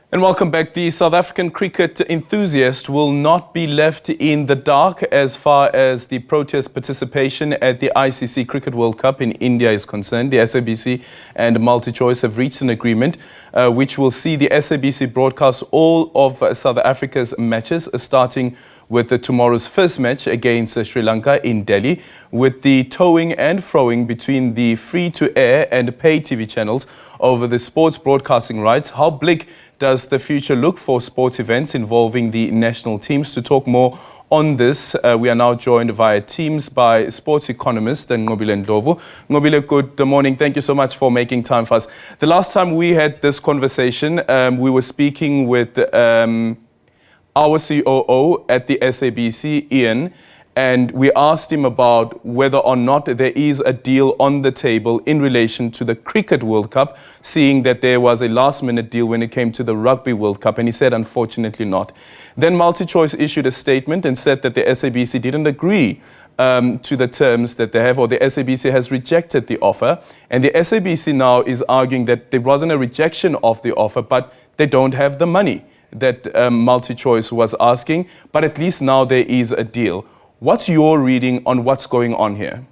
And welcome back. The South African cricket enthusiast will not be left in the dark as far as the Proteas participation at the ICC Cricket World Cup in India is concerned. The SABC and Multichoice have reached an agreement which will see the SABC broadcast all of South Africa's matches, starting with tomorrow's first match against Sri Lanka in Delhi, with the towing and fro-ing between the free-to-air and pay TV channels over the sports broadcasting rights. How bleak does the future look for sports events involving the national teams? To talk more on this, we are now joined via Teams by Sports Economist Nqobile Ndlovu. Nqobile, good morning. Thank you so much for making time for us. The last time we had this conversation, we were speaking with our COO at the SABC, Ian, and we asked him about whether or not there is a deal on the table in relation to the Cricket World Cup, seeing that there was a last-minute deal when it came to the Rugby World Cup, and he said, unfortunately not. Then Multichoice issued a statement and said that the SABC didn't agree to the terms that they have, or the SABC has rejected the offer. And the SABC now is arguing that there wasn't a rejection of the offer, but they don't have the money that Multichoice was asking, but at least now there is a deal. What's your reading on what's going on here?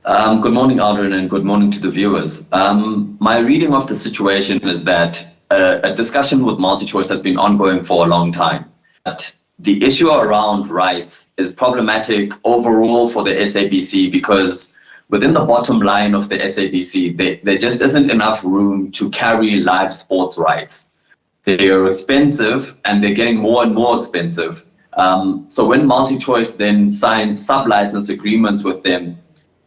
Good morning, Aldrin, and good morning to the viewers. My reading of the situation is that a discussion with Multichoice has been ongoing for a long time. But the issue around rights is problematic overall for the SABC because within the bottom line of the SABC, there just isn't enough room to carry live sports rights. They are expensive and they're getting more and more expensive. So when Multichoice then signs sub-license agreements with them,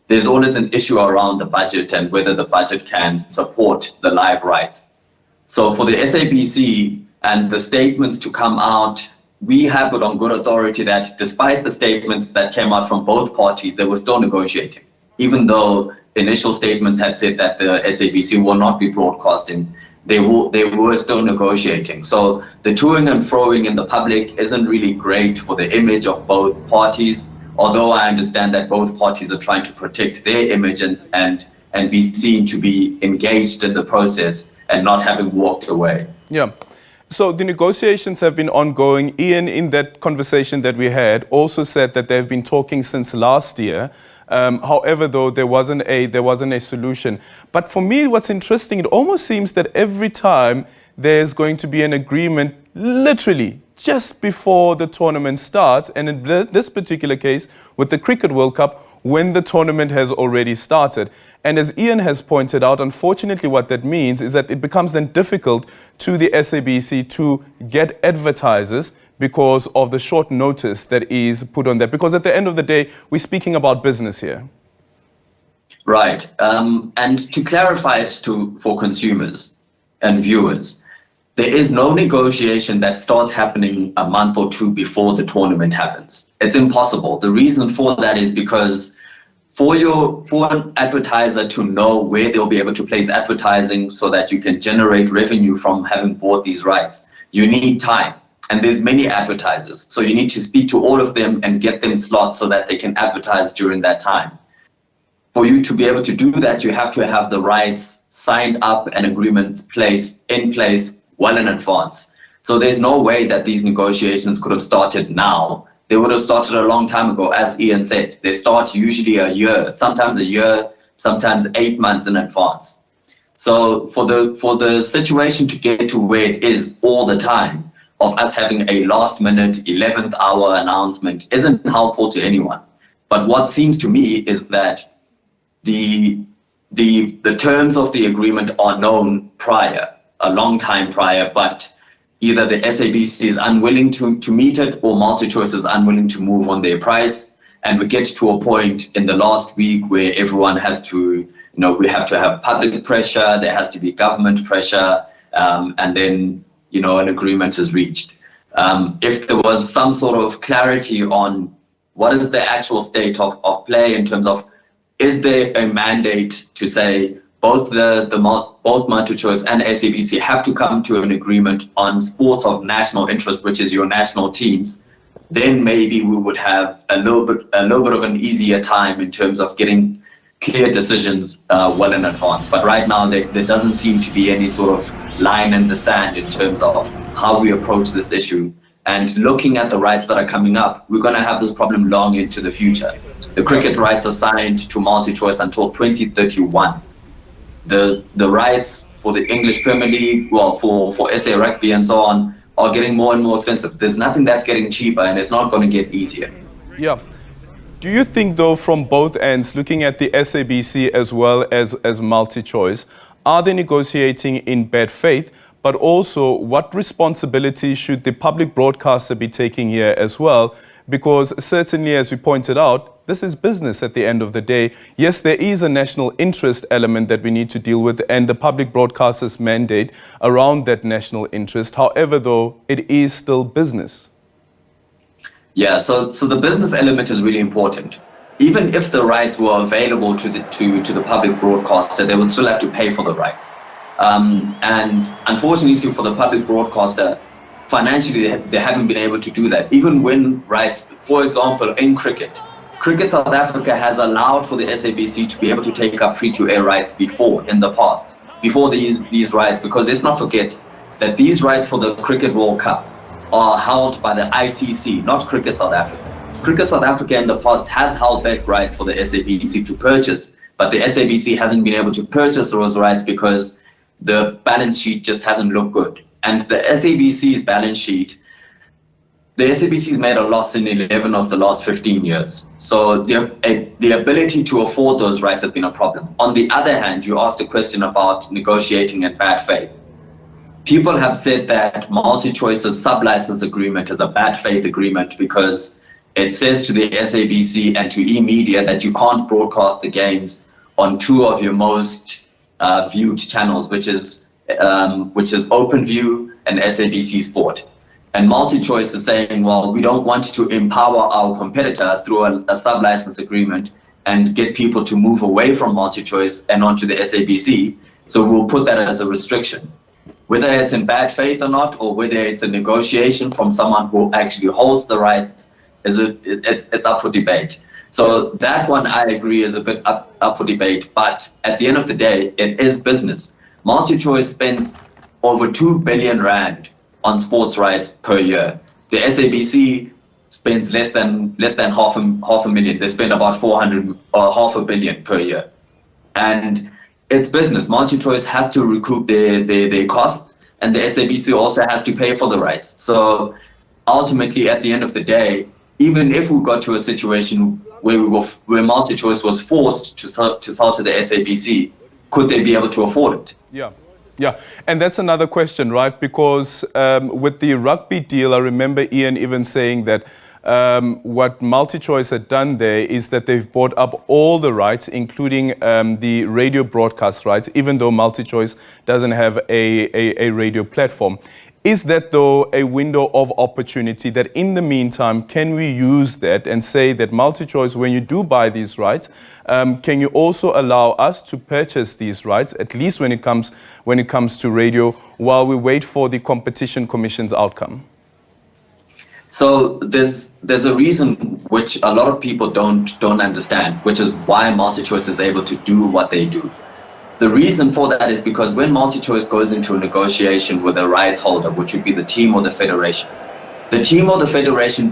there's always an issue around the budget and whether the budget can support the live rights. So for the SABC and the statements to come out, we have it on good authority that despite the statements that came out from both parties, they were still negotiating. Even though the initial statements had said that the SABC will not be broadcasting, they were still negotiating. So the toing and fro-ing in the public isn't really great for the image of both parties, although I understand that both parties are trying to protect their image and be seen to be engaged in the process and not having walked away. Yeah. So the negotiations have been ongoing. Ian, in that conversation that we had, also said that they've been talking since last year. However, though, there wasn't a solution. But for me, what's interesting, it almost seems that every time there's going to be an agreement, literally just before the tournament starts, and in this particular case, with the Cricket World Cup, when the tournament has already started. And as Ian has pointed out, unfortunately, what that means is that it becomes then difficult to the SABC to get advertisers because of the short notice that is put on that. Because at the end of the day, we're speaking about business here. Right. And to clarify it for consumers and viewers, there is no negotiation that starts happening a month or two before the tournament happens. It's impossible. The reason for that is because for an advertiser to know where they'll be able to place advertising so that you can generate revenue from having bought these rights, you need time. And there's many advertisers. So you need to speak to all of them and get them slots so that they can advertise during that time. For you to be able to do that, you have to have the rights signed up and agreements in place well in advance. So there's no way that these negotiations could have started now. They would have started a long time ago. As Ian said, they start usually a year, sometimes 8 months in advance. So for the situation to get to where it is all the time, of us having a last-minute 11th hour announcement isn't helpful to anyone. But what seems to me is that the terms of the agreement are known prior, a long time prior, but either the SABC is unwilling to meet it or Multichoice is unwilling to move on their price. And we get to a point in the last week where everyone has to, we have to have public pressure, there has to be government pressure, and then, an agreement is reached. If there was some sort of clarity on what is the actual state of play in terms of, is there a mandate to say both both Multichoice and SABC have to come to an agreement on sports of national interest, which is your national teams, then maybe we would have a little bit of an easier time in terms of getting clear decisions well in advance. But right now, there doesn't seem to be any sort of line in the sand in terms of how we approach this issue. And looking at the rights that are coming up, we're going to have this problem long into the future. The cricket rights are signed to MultiChoice until 2031. The rights for the English Premier League, well, for SA Rugby and so on, are getting more and more expensive. There's nothing that's getting cheaper, and it's not going to get easier. Yeah. Do you think, though, from both ends, looking at the SABC as well as MultiChoice, are they negotiating in bad faith? But also, what responsibility should the public broadcaster be taking here as well? Because certainly, as we pointed out, this is business at the end of the day. Yes, there is a national interest element that we need to deal with, and the public broadcaster's mandate around that national interest. However, though, it is still business. Yeah, so the business element is really important. Even if the rights were available to the public broadcaster, they would still have to pay for the rights. And unfortunately for the public broadcaster, financially they haven't been able to do that. Even when rights, for example, in Cricket South Africa has allowed for the SABC to be able to take up free-to-air rights before, in the past, before these rights, because let's not forget that these rights for the Cricket World Cup are held by the ICC, not Cricket South Africa. Cricket South Africa in the past has held back rights for the SABC to purchase, but the SABC hasn't been able to purchase those rights because the balance sheet just hasn't looked good. And the SABC's balance sheet, the SABC's made a loss in 11 of the last 15 years. So the ability to afford those rights has been a problem. On the other hand, you asked a question about negotiating in bad faith. People have said that MultiChoice's sub-license agreement is a bad faith agreement because it says to the SABC and to eMedia that you can't broadcast the games on two of your most viewed channels, which is OpenView and SABC Sport. And MultiChoice is saying, well, we don't want to empower our competitor through a sub-license agreement and get people to move away from MultiChoice and onto the SABC. So we'll put that as a restriction. Whether it's in bad faith or not, or whether it's a negotiation from someone who actually holds the rights, it's up for debate. So that one, I agree, is a bit up for debate. But at the end of the day, it is business. MultiChoice spends over 2 billion rand on sports rights per year. The SABC spends less than half a million. They spend about 400 or half a billion per year. And it's business. MultiChoice has to recoup their costs, and the SABC also has to pay for the rights. So ultimately, at the end of the day, even if we got to a situation where MultiChoice was forced to sell to the SABC, could they be able to afford it? Yeah, and that's another question, right? Because with the rugby deal, I remember Ian even saying that what MultiChoice had done there is that they've bought up all the rights, including the radio broadcast rights, even though MultiChoice doesn't have a radio platform. Is that, though, a window of opportunity that in the meantime, can we use that and say that MultiChoice, when you do buy these rights, can you also allow us to purchase these rights, at least when it comes to radio, while we wait for the Competition Commission's outcome? So there's a reason which a lot of people don't understand, which is why MultiChoice is able to do what they do. The reason for that is because when MultiChoice goes into a negotiation with a rights holder, which would be the team or the federation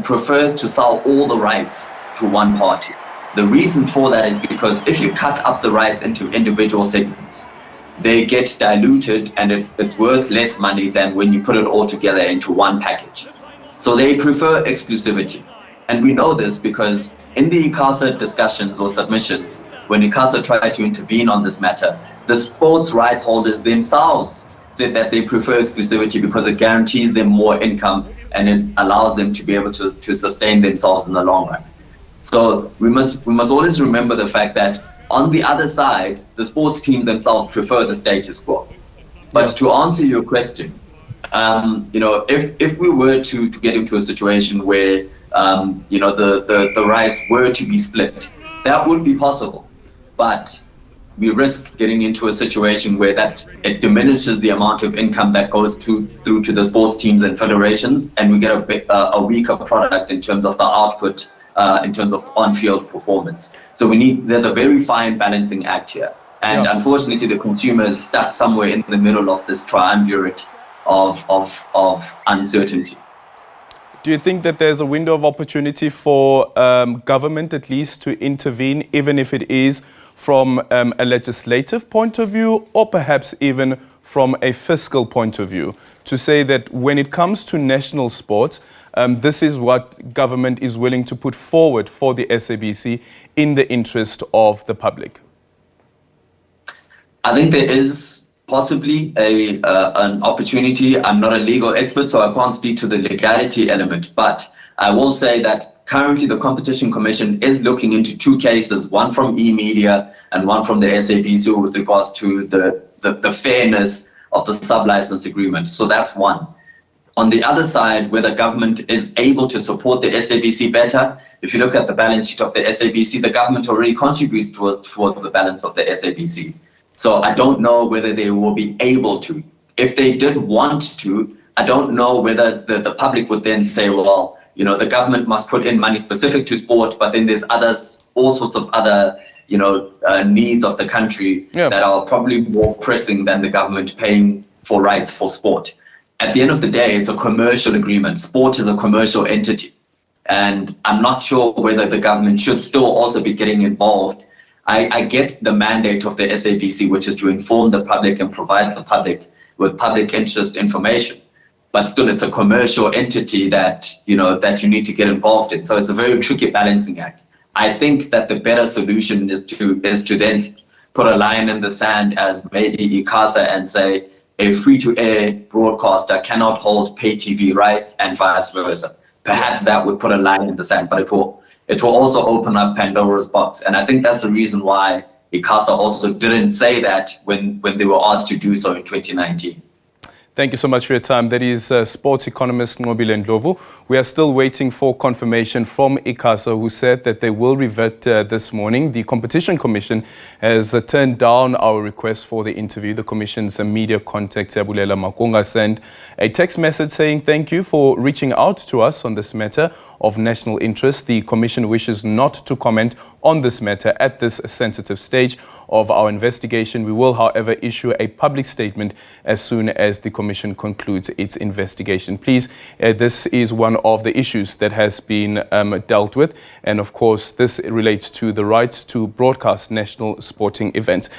prefers to sell all the rights to one party. The reason for that is because if you cut up the rights into individual segments, they get diluted and it's worth less money than when you put it all together into one package. So they prefer exclusivity. And we know this because in the ICASA discussions or submissions, when ICASA tried to intervene on this matter, the sports rights holders themselves said that they prefer exclusivity because it guarantees them more income and it allows them to be able to sustain themselves in the long run. So we must always remember the fact that on the other side, the sports teams themselves prefer the status quo. But to answer your question, if we were to get into a situation where the rights were to be split, that would be possible. But we risk getting into a situation where that it diminishes the amount of income that goes through to the sports teams and federations, and we get a weaker product in terms of the output, in terms of on-field performance. So there's a very fine balancing act here. And unfortunately, the consumer is stuck somewhere in the middle of this triumvirate of uncertainty. Do you think that there's a window of opportunity for government at least to intervene, even if it is from a legislative point of view or perhaps even from a fiscal point of view, to say that when it comes to national sports, this is what government is willing to put forward for the SABC in the interest of the public? I think there is possibly an opportunity. I'm not a legal expert, so I can't speak to the legality element, but I will say that currently the Competition Commission is looking into two cases, one from e-media and one from the SABC with regards to the fairness of the sub-license agreement. So that's one. On the other side, where the government is able to support the SABC better, if you look at the balance sheet of the SABC, the government already contributes towards the balance of the SABC. So I don't know whether they will be able to. If they did want to, I don't know whether the public would then say, well, you know, the government must put in money specific to sport, but then there's all sorts of other, you know, needs of the country that are probably more pressing than the government paying for rights for sport. At the end of the day, it's a commercial agreement. Sport is a commercial entity. And I'm not sure whether the government should still also be getting involved. I get the mandate of the SABC, which is to inform the public and provide the public with public interest information. But still, it's a commercial entity that you need to get involved in. So it's a very tricky balancing act. I think that the better solution is to then put a line in the sand as maybe ICASA and say a free-to-air broadcaster cannot hold pay TV rights and vice versa. Perhaps that would put a line in the sand, but it will also open up Pandora's box. And I think that's the reason why ICASA also didn't say that when they were asked to do so in 2019. Thank you so much for your time. That is Sports Economist Nqobile Ndlovu. We are still waiting for confirmation from ICASA, who said that they will revert this morning. The Competition Commission has turned down our request for the interview. The Commission's media contact, Siyabulela Makonga, sent a text message saying thank you for reaching out to us on this matter of national interest. The Commission wishes not to comment on this matter at this sensitive stage of our investigation. We will, however, issue a public statement as soon as the Commission concludes its investigation. Please, this is one of the issues that has been dealt with. And of course, this relates to the rights to broadcast national sporting events.